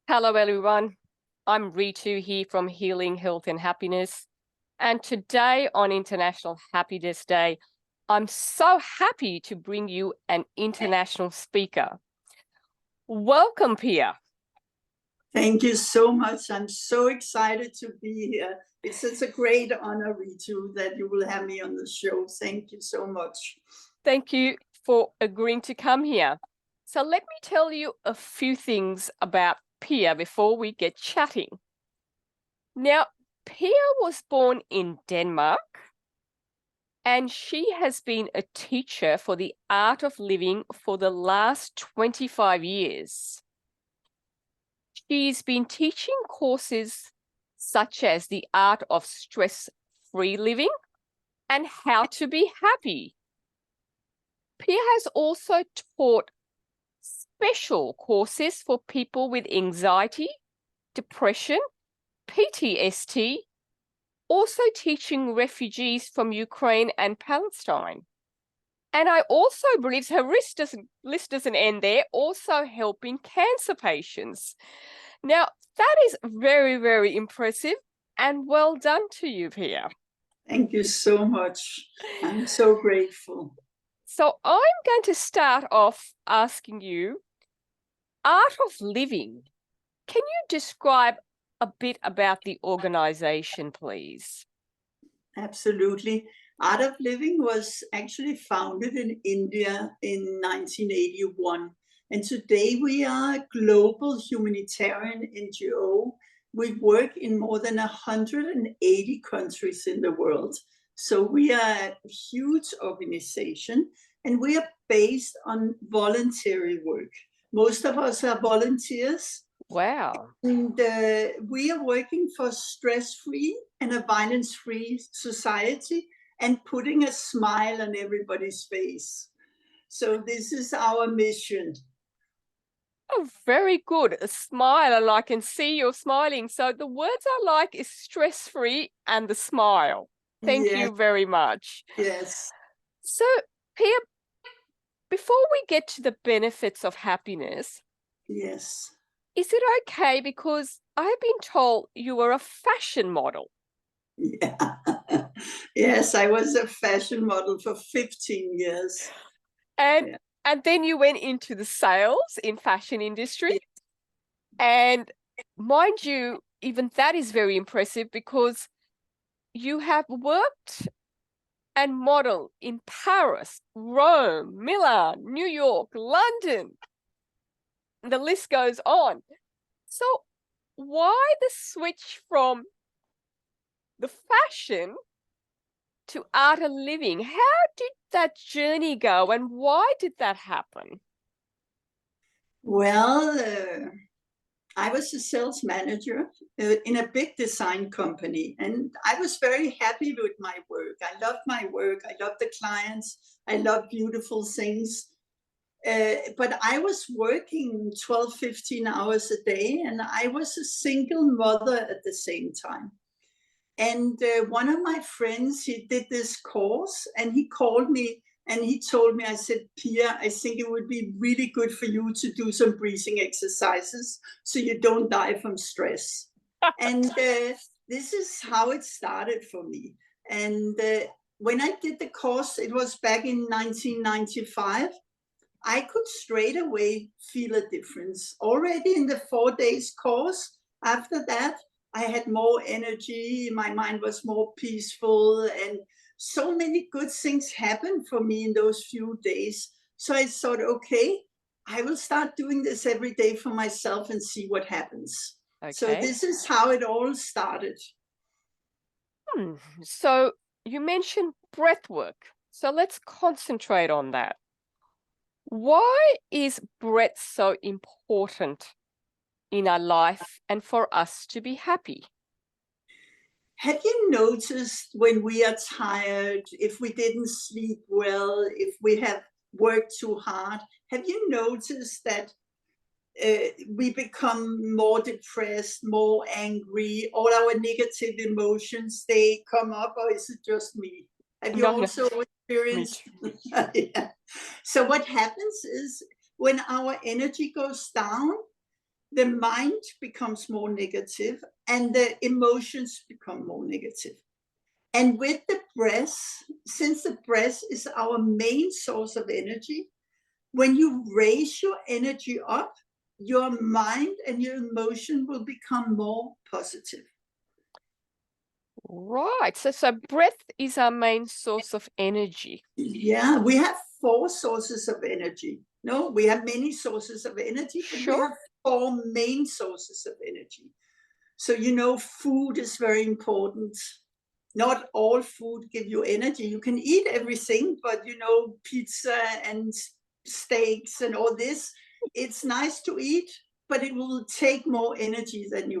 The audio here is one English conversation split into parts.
Hello, everyone. I'm Ritu here from Healing Health and Happiness. And today on International Happiness Day, I'm so happy to bring you an international speaker. Welcome, Pia. Thank you so much. I'm so excited to be here. It's such a great honor, Ritu, that you will have me on the show. Thank you so much. Thank you for agreeing to come here. So let me tell you a few things about Pia before we get chatting. Now, Pia was born in Denmark, and she has been a teacher for the art of living for the last 25 years. She's been teaching courses such as the art of stress-free living and how to be happy. Pia has also taught special courses for people with anxiety, depression, PTSD, also teaching refugees from Ukraine and Palestine. And I also believe her list doesn't end there, also helping cancer patients. Now, that is very, very impressive, and well done to you, Pia. Thank you so much. I'm so grateful. So I'm going to start off asking you, Art of Living. Can you describe a bit about the organization, please? Absolutely. Art of Living was actually founded in India in 1981. And today we are a global humanitarian NGO. We work in more than 180 countries in the world. So we are a huge organization, and we are based on voluntary work. Most of us are volunteers. Wow. And we are working for stress-free and a violence-free society and putting a smile on everybody's face. So this is our mission. Oh, very good. A smile, and I can see you're smiling. So the words I like is stress-free and the smile. Thank you very much. Yes. So, Pia, before we get to the benefits of happiness, yes, is it okay, because I've been told you were a fashion model? Yeah. Yes, I was a fashion model for 15 years. And then you went into the sales in fashion industry. And mind you, even that is very impressive, because you have worked and modeled in Paris, Rome, Milan, New York, London. The list goes on. So why the switch from the fashion to art of living? How did that journey go, and why did that happen? Well, I was a sales manager in a big design company, and I was very happy with my work. I loved my work. I loved the clients. I loved beautiful things. But I was working 12, 15 hours a day, and I was a single mother at the same time. And one of my friends, he did this course, and he called me and he told me, I said, Pia, I think it would be really good for you to do some breathing exercises so you don't die from stress. And this is how it started for me. And when I did the course, it was back in 1995. I could straight away feel a difference. Already in the 4 days course, after that, I had more energy, my mind was more peaceful, and so many good things happened for me in those few days. So I thought, okay, I will start doing this every day for myself and see what happens. Okay. So this is how it all started. So you mentioned breath work. So let's concentrate on that. Why is breath so important in our life and for us to be happy? Have you noticed when we are tired, if we didn't sleep well, if we have worked too hard, have you noticed that we become more depressed, more angry, all our negative emotions, they come up, or is it just me? Have you also experienced? Yeah. So what happens is when our energy goes down, the mind becomes more negative and the emotions become more negative. And with the breath, since the breath is our main source of energy, when you raise your energy up, your mind and your emotion will become more positive. Right. So breath is our main source of energy. Yeah, we have 4 sources of energy. No, we have many sources of energy, but we Sure. have 4 main sources of energy. So, you know, food is very important. Not all food give you energy. You can eat everything, but you know, pizza and steaks and all this, it's nice to eat, but it will take more energy than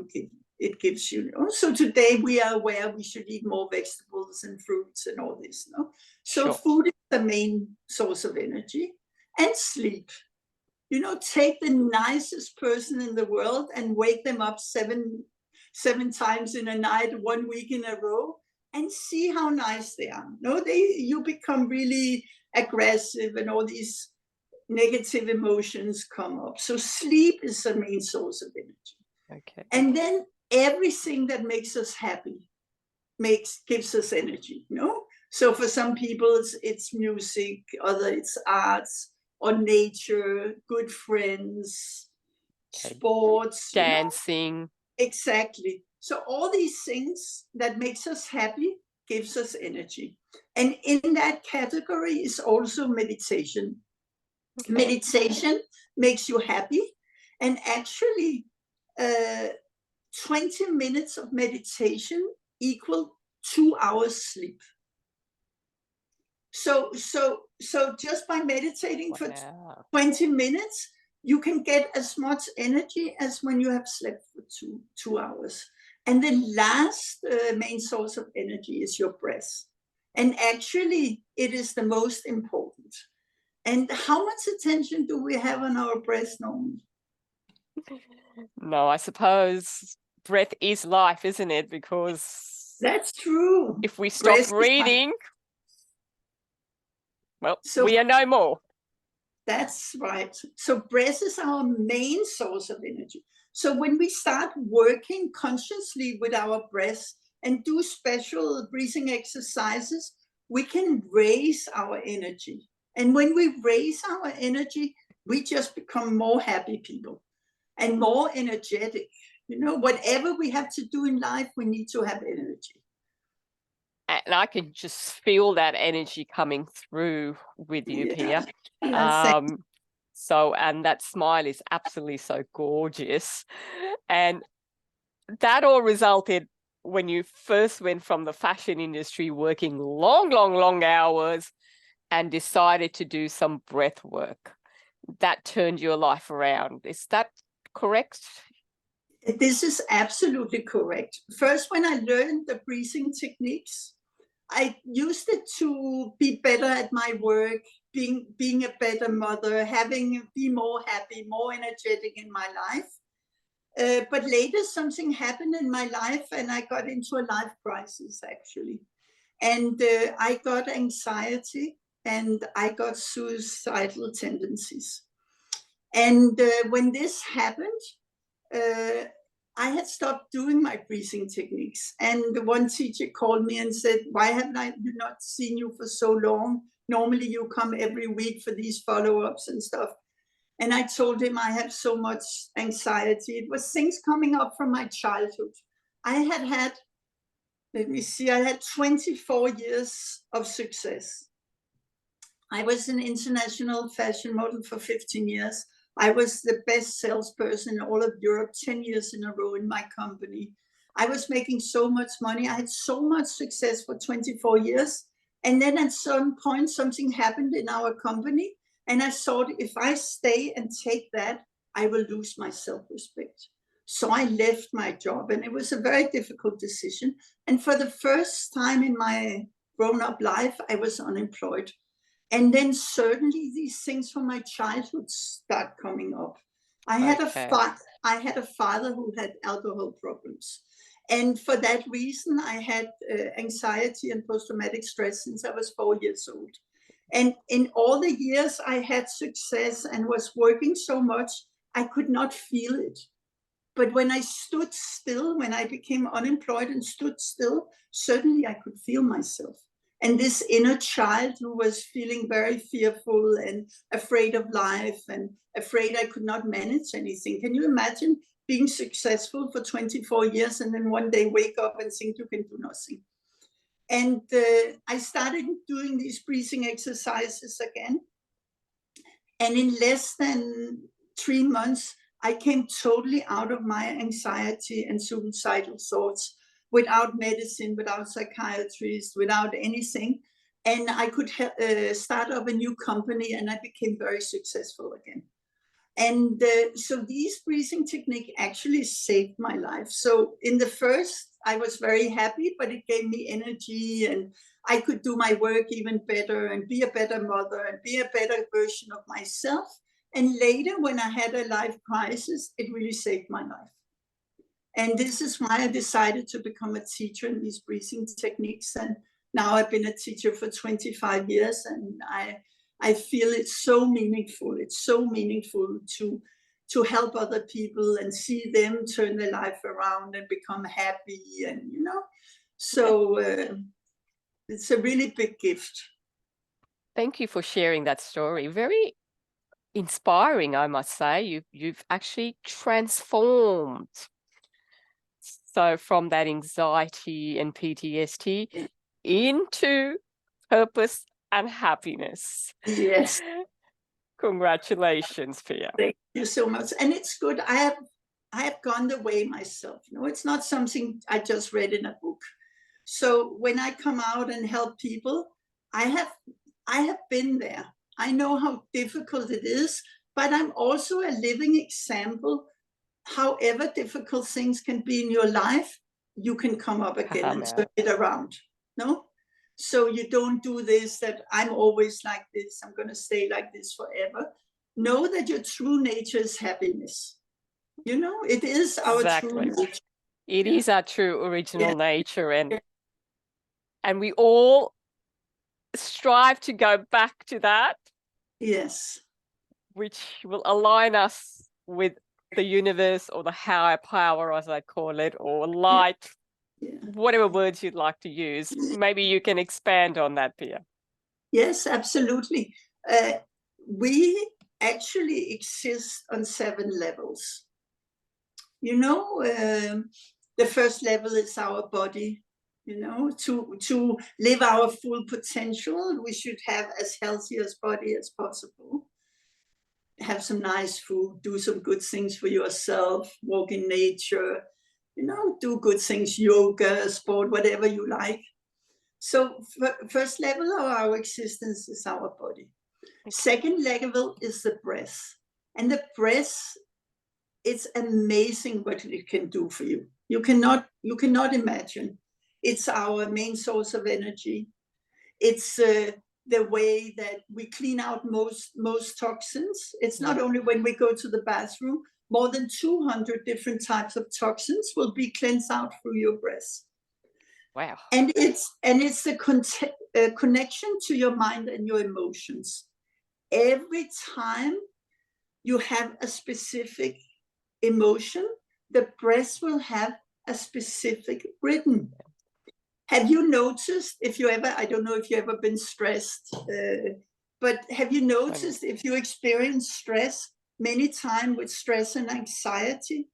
it gives you. So today we are aware we should eat more vegetables and fruits and all this. No? So Sure. food is the main source of energy, and sleep. You know, take the nicest person in the world and wake them up seven times in a night, 1 week in a row, and see how nice they are. No, you become really aggressive and all these negative emotions come up. So sleep is the main source of energy. Okay. And then everything that makes us happy gives us energy, no? So for some people it's music, other it's arts or nature, good friends, Okay. sports, Dancing. You know? Exactly. So all these things that makes us happy gives us energy. And in that category is also meditation. Okay. Meditation makes you happy. And actually, 20 minutes of meditation equal 2 hours sleep. So just by meditating for 20 minutes, you can get as much energy as when you have slept for two hours. And the last main source of energy is your breath. And actually, it is the most important. And how much attention do we have on our breath normally? No, I suppose breath is life, isn't it? Because that's true. If we stop breathing, well, we are no more. That's right. So breath is our main source of energy. So when we start working consciously with our breath and do special breathing exercises, we can raise our energy. And when we raise our energy, we just become more happy people and more energetic. You know, whatever we have to do in life, we need to have energy. And I can just feel that energy coming through with you, Pia. And that smile is absolutely so gorgeous. And that all resulted when you first went from the fashion industry, working long hours, and decided to do some breath work. That turned your life around. Is that correct? This is absolutely correct. First, when I learned the breathing techniques, I used it to be better at my work, being a better mother, be more happy, more energetic in my life. But later something happened in my life and I got into a life crisis actually. And I got anxiety and I got suicidal tendencies. And when this happened, I had stopped doing my breathing techniques. And the one teacher called me and said, why haven't I not seen you for so long? Normally you come every week for these follow-ups and stuff. And I told him I have so much anxiety. It was things coming up from my childhood. I had 24 years of success. I was an international fashion model for 15 years. I was the best salesperson in all of Europe, 10 years in a row in my company. I was making so much money. I had so much success for 24 years. And then at some point, something happened in our company. And I thought, if I stay and take that, I will lose my self-respect. So I left my job, and it was a very difficult decision. And for the first time in my grown-up life, I was unemployed. And then suddenly these things from my childhood start coming up. I had a father who had alcohol problems. And for that reason, I had anxiety and post-traumatic stress since I was 4 years old. And in all the years I had success and was working so much, I could not feel it. But when I stood still, when I became unemployed and stood still, suddenly I could feel myself. And this inner child who was feeling very fearful and afraid of life and afraid I could not manage anything. Can you imagine being successful for 24 years and then one day wake up and think you can do nothing? And I started doing these breathing exercises again. And in less than 3 months, I came totally out of my anxiety and suicidal thoughts without medicine, without psychiatrists, without anything. And I could start up a new company and I became very successful again. And so these breathing technique actually saved my life. So in the first, I was very happy, but it gave me energy and I could do my work even better and be a better mother and be a better version of myself. And later, when I had a life crisis, it really saved my life. And this is why I decided to become a teacher in these breathing techniques. And now I've been a teacher for 25 years and I feel it's so meaningful. It's so meaningful to help other people and see them turn their life around and become happy and, so it's a really big gift. Thank you for sharing that story. Very inspiring, I must say. You've actually transformed. So from that anxiety and PTSD into purpose and happiness. Yes. Congratulations, Pia. Thank you so much. And it's good. I have gone the way myself. It's not something I just read in a book. So when I come out and help people, I have been there. I know how difficult it is, but I'm also a living example. However difficult things can be in your life, you can come up again and turn it around. No? So you don't do this, that I'm always like this, I'm going to stay like this forever. Know that your true nature is happiness. It is our true nature. It is our true original nature, and we all strive to go back to that. Yes. Which will align us with the universe or the higher power, as I call it, or light, whatever words you'd like to use. Maybe you can expand on that, Pia. Yes, absolutely. We actually exist on 7 levels. The first level is our body. To live our full potential, we should have as healthy as body as possible. Have some nice food, do some good things for yourself, walk in nature, do good things, yoga, sport, whatever you like. So first level of our existence is our body. Second level is the breath. And the breath, it's amazing what it can do for you. You cannot imagine. It's our main source of energy. It's the way that we clean out most toxins. It's not only when we go to the bathroom, more than 200 different types of toxins will be cleansed out through your breath. Wow. And it's the connection to your mind and your emotions. Every time you have a specific emotion, the breath will have a specific rhythm. Have you noticed, I don't know if you ever been stressed, but have you noticed if you experience stress, many times with stress and anxiety,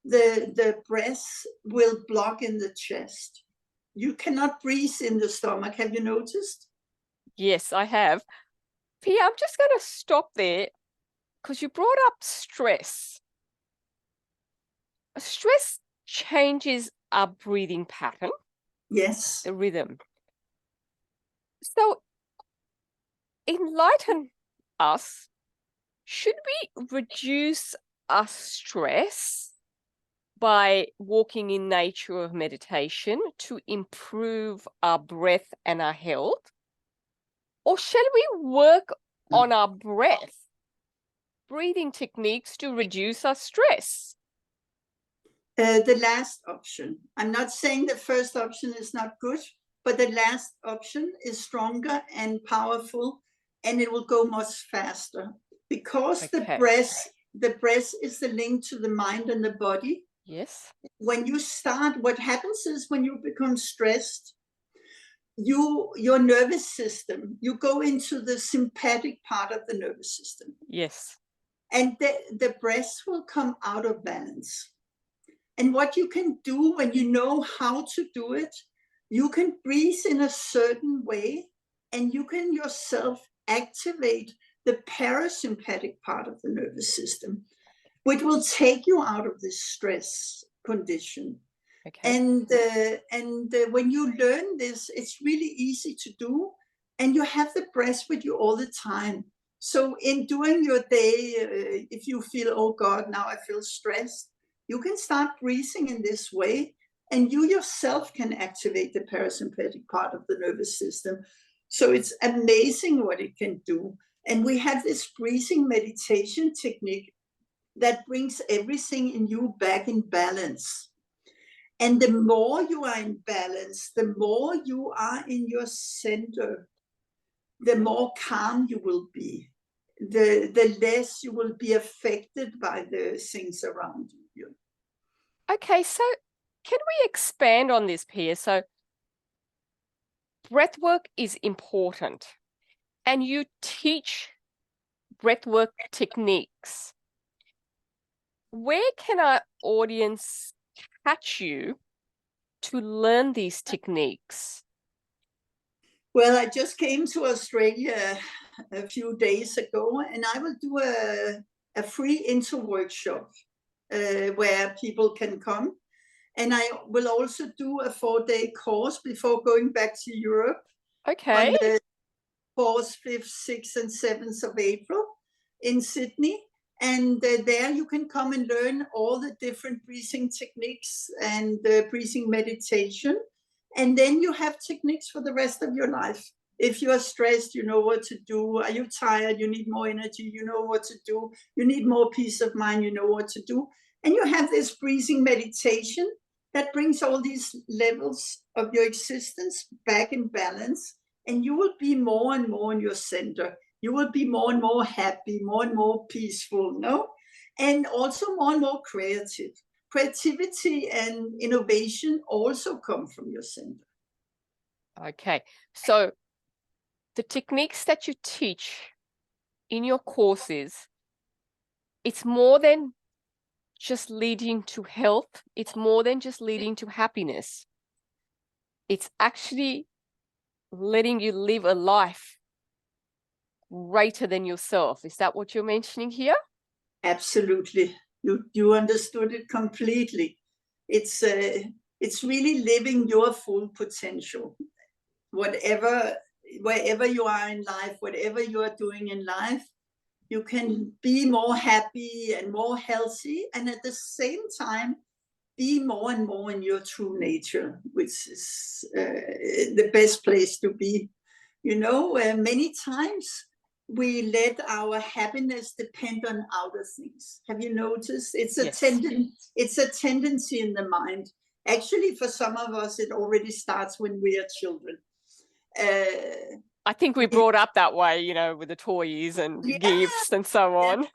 the breath will block in the chest. You cannot breathe in the stomach. Have you noticed? Yes, I have. Pia, I'm just going to stop there because you brought up stress. Stress changes our breathing pattern. Yes. The rhythm. So enlighten us. Should we reduce our stress by walking in nature or meditation to improve our breath and our health? Or shall we work on our breathing techniques to reduce our stress? The last option. I'm not saying the first option is not good, but the last option is stronger and powerful, and it will go much faster because the breath is the link to the mind and the body. Yes. When you start, what happens is when you become stressed, your nervous system, you go into the sympathetic part of the nervous system. Yes. And the breath will come out of balance. And what you can do when you know how to do it, you can breathe in a certain way, and you can yourself activate the parasympathetic part of the nervous system, which will take you out of this stress condition. Okay. And when you learn this, it's really easy to do, and you have the breath with you all the time. So in doing your day, if you feel, oh God, now I feel stressed, you can start breathing in this way, and you yourself can activate the parasympathetic part of the nervous system. So it's amazing what it can do. And we have this breathing meditation technique that brings everything in you back in balance. And the more you are in balance, the more you are in your center, the more calm you will be, the less you will be affected by the things around you. Okay, so can we expand on this, Pia? So breathwork is important, and you teach breathwork techniques. Where can our audience catch you to learn these techniques? Well, I just came to Australia a few days ago, and I will do a free intro workshop where people can come. And I will also do a 4-day course before going back to Europe. Okay. On the 4th, 5th, 6th, and 7th of April in Sydney. And there you can come and learn all the different breathing techniques and breathing meditation. And then you have techniques for the rest of your life. If you are stressed, you know what to do. Are you tired? You need more energy. You know what to do. You need more peace of mind. You know what to do. And you have this breathing meditation that brings all these levels of your existence back in balance. And you will be more and more in your center. You will be more and more happy, more and more peaceful, no? And also more and more creative. Creativity and innovation also come from your center. Okay, so the techniques that you teach in your courses, it's more than just leading to health. It's more than just leading to happiness. It's actually letting you live a life greater than yourself. Is that what you're mentioning here? Absolutely. You understood it completely. It's really living your full potential. Wherever you are in life, whatever you are doing in life, you can be more happy and more healthy, and at the same time be more and more in your true nature, which is the best place to be. You know, many times we let our happiness depend on outer things. Have you noticed? It's a tendency in the mind. Actually, for some of us, it already starts when we are children. I think we brought up that way, you know, with the toys and gifts and so on.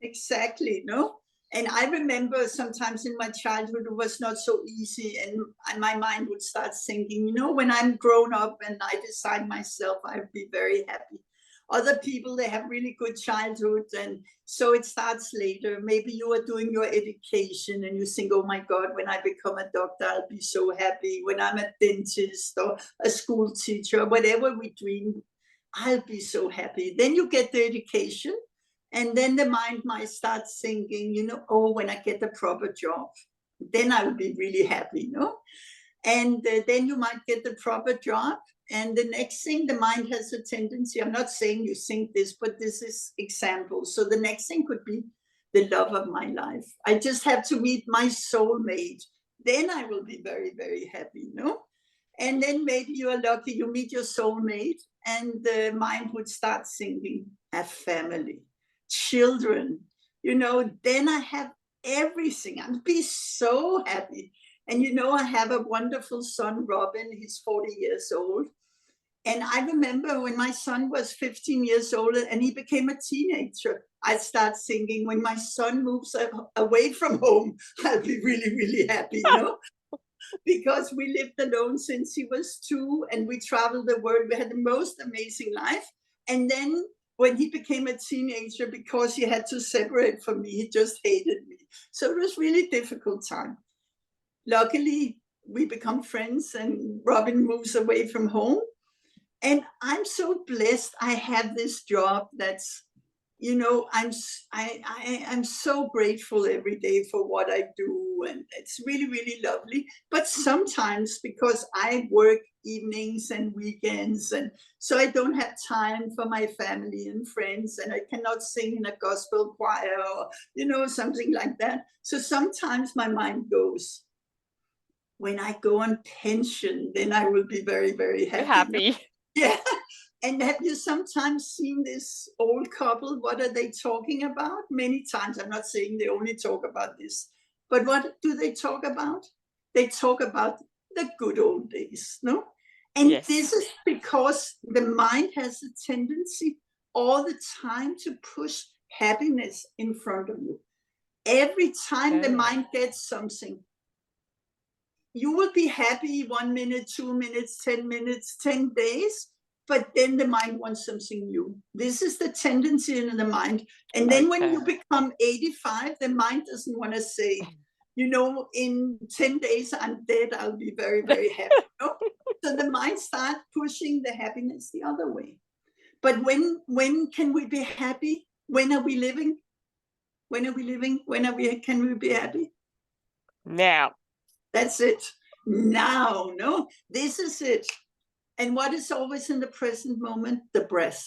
Exactly, no? And I remember sometimes in my childhood, it was not so easy. And my mind would start thinking, you know, when I'm grown up and I decide myself, I'll be very happy. Other people, they have really good childhood. And so it starts later. Maybe you are doing your education and you think, oh my God, when I become a doctor, I'll be so happy. When I'm a dentist or a school teacher, whatever we dream, I'll be so happy. Then you get the education. And then the mind might start thinking, you know, oh, when I get the proper job, then I will be really happy, no? And then you might get the proper job. And the next thing, the mind has a tendency, I'm not saying you think this, but this is example. So the next thing could be the love of my life. I just have to meet my soulmate. Then I will be very, very happy, no? And then maybe you are lucky, you meet your soulmate, and the mind would start thinking, a family, children, you know, then I have everything. I'll be so happy. And you know, I have a wonderful son, Robin. He's 40 years old. And I remember when my son was 15 years old and he became a teenager, I start thinking, when my son moves away from home, I'll be really, really happy, you know? Because we lived alone since he was 2 and we traveled the world. We had the most amazing life. And then when he became a teenager, because he had to separate from me, he just hated me. So it was really difficult time. Luckily, we become friends and Robin moves away from home. And I'm so blessed I have this job that's, you know, I'm so grateful every day for what I do, and it's really, really lovely. But sometimes, because I work evenings and weekends, and so I don't have time for my family and friends, and I cannot sing in a gospel choir or, you know, something like that. So sometimes my mind goes, when I go on pension, then I will be very, very happy. Happy. Yeah. And have you sometimes seen this old couple? What are they talking about? Many times, I'm not saying they only talk about this, but what do they talk about? They talk about the good old days, no? And Yes. this is because the mind has a tendency all the time to push happiness in front of you. Every time the mind gets something, you will be happy 1 minute, 2 minutes, 10 minutes, 10 days, but then the mind wants something new. This is the tendency in the mind. And then when you become 85, the mind doesn't want to say, you know, in 10 days I'm dead, I'll be very, very happy. No? So the mind starts pushing the happiness the other way. But when can we be happy? When are we living? When are we living? Can we be happy? Now. That's it. Now, no, this is it. And what is always in the present moment? The breath.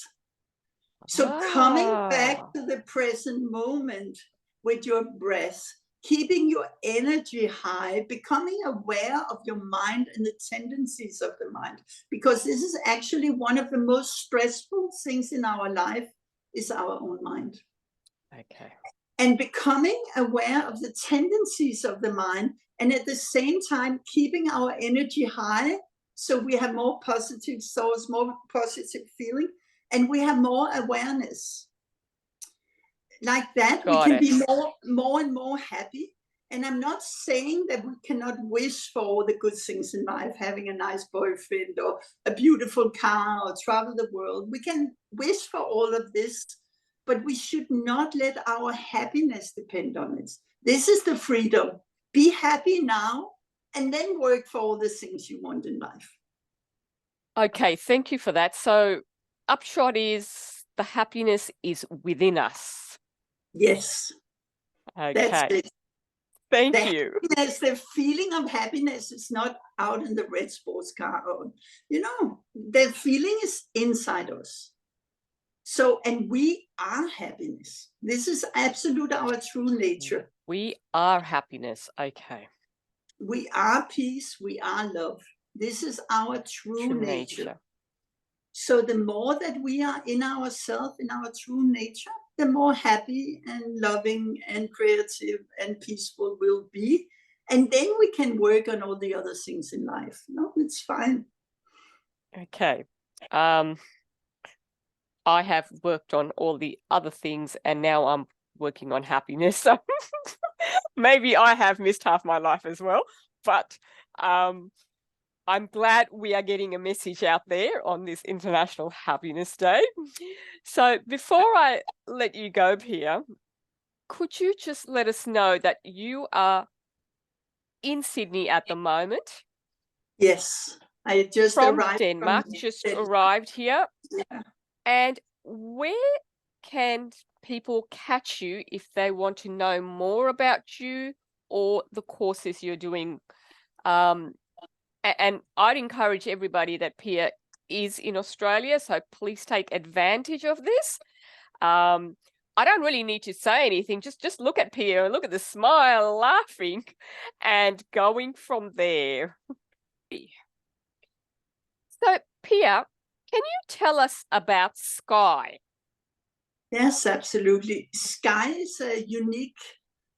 So coming back to the present moment with your breath, keeping your energy high, becoming aware of your mind and the tendencies of the mind, because this is actually one of the most stressful things in our life is our own mind. Okay. And becoming aware of the tendencies of the mind, and at the same time keeping our energy high, so we have more positive thoughts, more positive feeling, and we have more awareness. Like that, we can be more and more happy. And I'm not saying that we cannot wish for all the good things in life, having a nice boyfriend or a beautiful car or travel the world. We can wish for all of this, but we should not let our happiness depend on it. This is the freedom. Be happy now and then work for all the things you want in life. Okay, thank you for that. So upshot is the happiness is within us. Yes. Okay. That's it. Thank you. Happiness, the feeling of happiness is not out in the red sports car. You know, the feeling is inside us. So, and we are happiness. This is absolute our true nature. We are happiness. Okay. We are peace. We are love. This is our true nature. So the more that we are in ourselves, in our true nature, the more happy and loving and creative and peaceful we'll be. And then we can work on all the other things in life. No, it's fine. Okay. I have worked on all the other things and now I'm working on happiness. So maybe I have missed half my life as well. But I'm glad we are getting a message out there on this International Happiness Day. So before I let you go, Pia, could you just let us know that you are in Sydney at the moment? Yes, I just arrived from Denmark, arrived here. Yeah. And where can people catch you if they want to know more about you or the courses you're doing? And I'd encourage everybody that Pia is in Australia, so please take advantage of this. I don't really need to say anything. Just look at Pia and look at the smile, laughing, and going from there. So, Pia, can you tell us about Sky? Yes, absolutely. Sky is a unique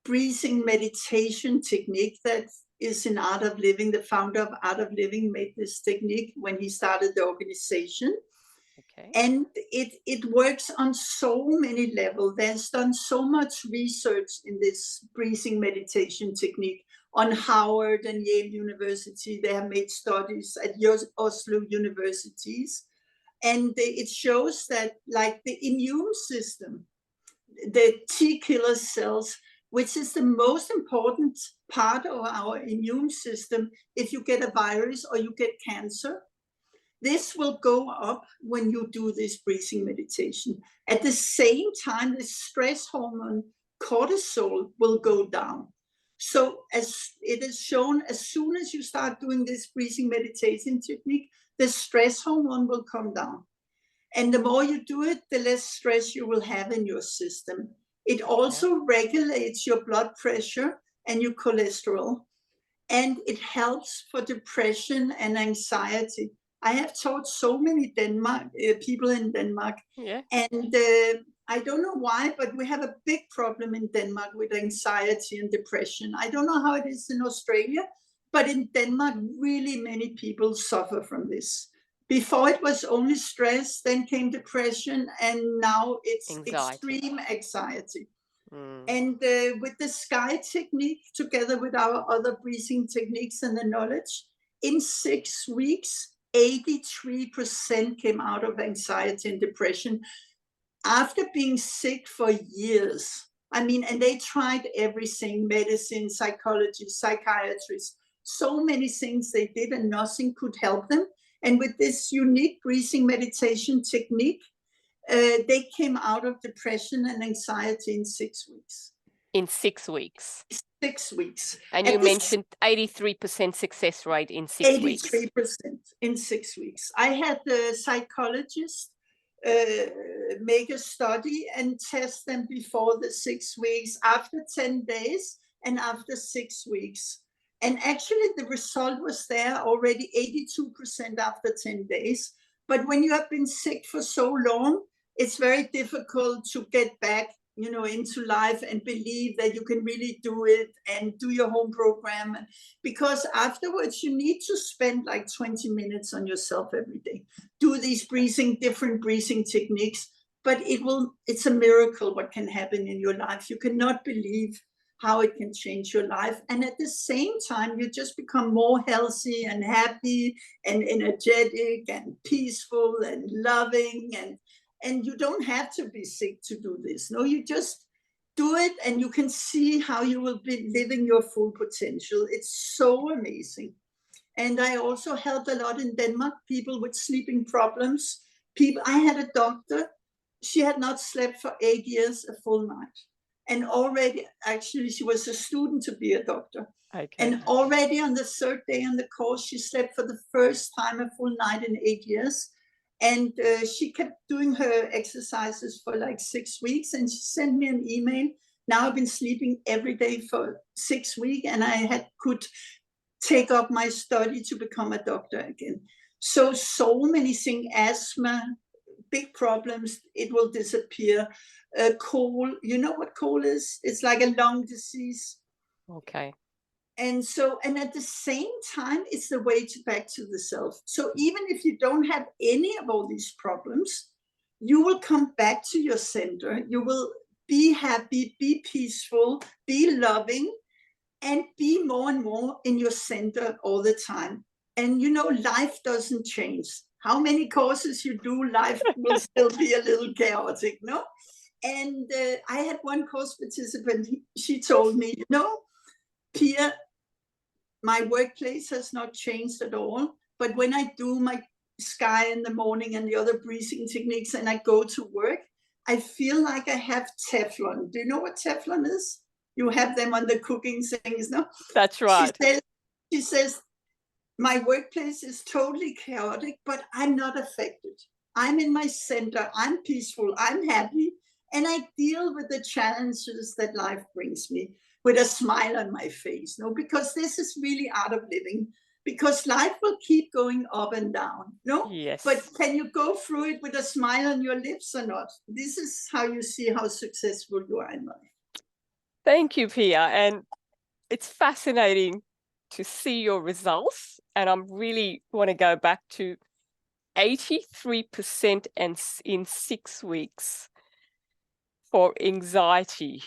breathing meditation technique that is in Art of Living. The founder of Art of Living made this technique when he started the organization. Okay. And it works on so many levels. There's done so much research in this breathing meditation technique on Howard and Yale University. They have made studies at Oslo universities. And it shows that, like, the immune system, the T killer cells, which is the most important part of our immune system, if you get a virus or you get cancer, this will go up when you do this breathing meditation. At the same time, the stress hormone cortisol will go down. So as it is shown, as soon as you start doing this breathing meditation technique, the stress hormone will come down. And the more you do it, the less stress you will have in your system. It also regulates your blood pressure and your cholesterol. And it helps for depression and anxiety. I have taught so many people in Denmark, and I don't know why, but we have a big problem in Denmark with anxiety and depression. I don't know how it is in Australia, but in Denmark, really many people suffer from this. Before it was only stress, then came depression, and now it's extreme anxiety. And with the SKY technique, together with our other breathing techniques and the knowledge, in 6 weeks, 83% came out of anxiety and depression after being sick for years. I mean, and they tried everything, medicine, psychology, psychiatrists, so many things they did, and nothing could help them. And with this unique breathing meditation technique, they came out of depression and anxiety in 6 weeks. In 6 weeks? 6 weeks. And you mentioned 83% success rate in 6 weeks. 83% in 6 weeks. I had the psychologist make a study and test them before the 6 weeks, after 10 days, and after 6 weeks. And actually the result was there already 82% after 10 days. But when you have been sick for so long, it's very difficult to get back, into life and believe that you can really do it and do your home program. Because afterwards you need to spend like 20 minutes on yourself every day. Do these different breathing techniques, but it's a miracle what can happen in your life. You cannot believe how it can change your life. And at the same time, you just become more healthy and happy and energetic and peaceful and loving. And you don't have to be sick to do this. No, you just do it and you can see how you will be living your full potential. It's so amazing. And I also helped a lot in Denmark, people with sleeping problems. I had a doctor, she had not slept for 8 years a full night. And already, actually, she was a student to be a doctor. Okay. And already on the 3rd day on the course, she slept for the first time a full night in 8 years. And she kept doing her exercises for like 6 weeks. And she sent me an email. Now I've been sleeping every day for 6 weeks. And I could take up my study to become a doctor again. So many things, asthma, big problems, it will disappear. Cold, you know what cold is? It's like a lung disease. Okay. And at the same time, it's the way back to the self. So even if you don't have any of all these problems, you will come back to your center. You will be happy, be peaceful, be loving, and be more and more in your center all the time. And life doesn't change. How many courses you do, life will still be a little chaotic, no? And I had one course participant, she told me, Pia, my workplace has not changed at all, but when I do my SKY in the morning and the other breathing techniques and I go to work, I feel like I have Teflon. Do you know what Teflon is? You have them on the cooking things, no? That's right. She says, my workplace is totally chaotic, but I'm not affected. I'm in my center, I'm peaceful, I'm happy, and I deal with the challenges that life brings me with a smile on my face, no? Because this is really Art of Living, because life will keep going up and down, no? Yes. But can you go through it with a smile on your lips or not? This is how you see how successful you are in life. Thank you, Pia. And it's fascinating to see your results. And I'm really want to go back to 83% in 6 weeks for anxiety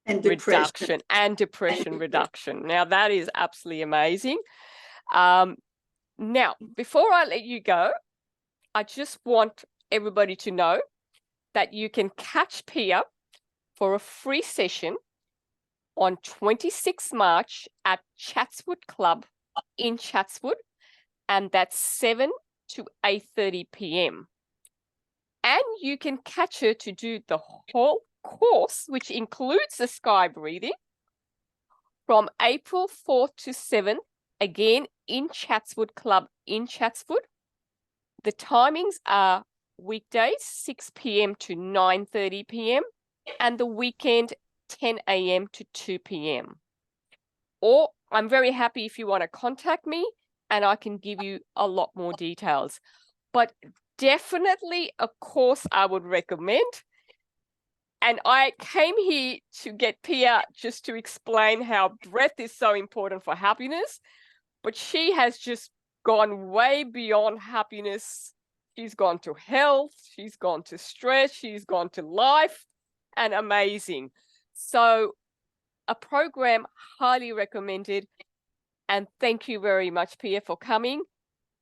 And reduction and depression reduction. Now, that is absolutely amazing. Now, before I let you go, I just want everybody to know that you can catch Pia for a free session on 26 March at Chatswood Club in Chatswood, and that's 7 to 8:30 p.m. And you can catch her to do the whole course, which includes the sky breathing, from April 4th to 7th, again in Chatswood Club in Chatswood. The timings are weekdays 6 p.m. to 9:30 p.m. and the weekend 10 a.m. to 2 p.m. Or I'm very happy if you want to contact me and I can give you a lot more details. But definitely a course I would recommend. And I came here to get Pia just to explain how breath is so important for happiness, but she has just gone way beyond happiness. She's gone to health, she's gone to stress, she's gone to life, and amazing. So a program highly recommended. And thank you very much, Pia, for coming.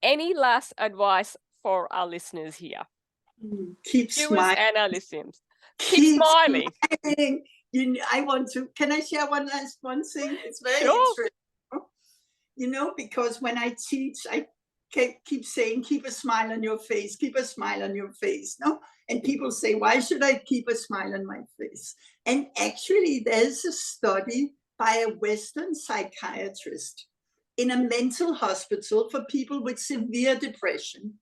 Any last advice for our listeners here? Keep smiling. And our listeners. Keep smiling. I want to, can I share one thing? It's very interesting. Because when I teach, I keep saying, keep a smile on your face, keep a smile on your face. No? And people say, why should I keep a smile on my face? And actually, there's a study by a Western psychiatrist in a mental hospital for people with severe depression.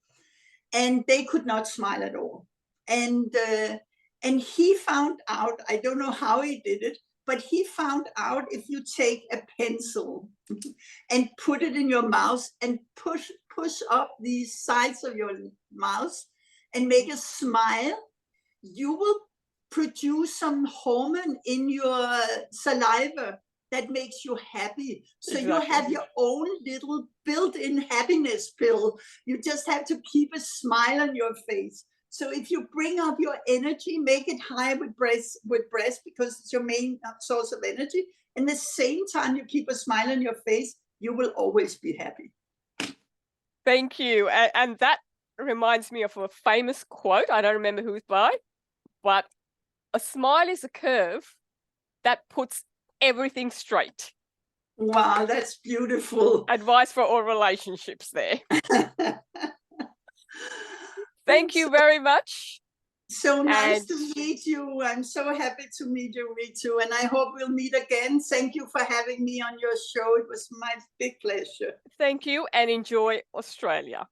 And they could not smile at all. And he found out, I don't know how he did it, but he found out if you take a pencil and put it in your mouth and push up the sides of your mouth and make a smile, you will produce some hormone in your saliva that makes you happy. So you have your own little built-in happiness pill. You just have to keep a smile on your face. So if you bring up your energy, make it high with breath because it's your main source of energy. And at the same time, you keep a smile on your face, you will always be happy. Thank you. And that reminds me of a famous quote. I don't remember who it's by, but a smile is a curve that puts everything straight. Wow, that's beautiful. Advice for all relationships there. Thank you very much. So nice to meet you. I'm so happy to meet you, Ritu, and I hope we'll meet again. Thank you for having me on your show. It was my big pleasure. Thank you, and enjoy Australia.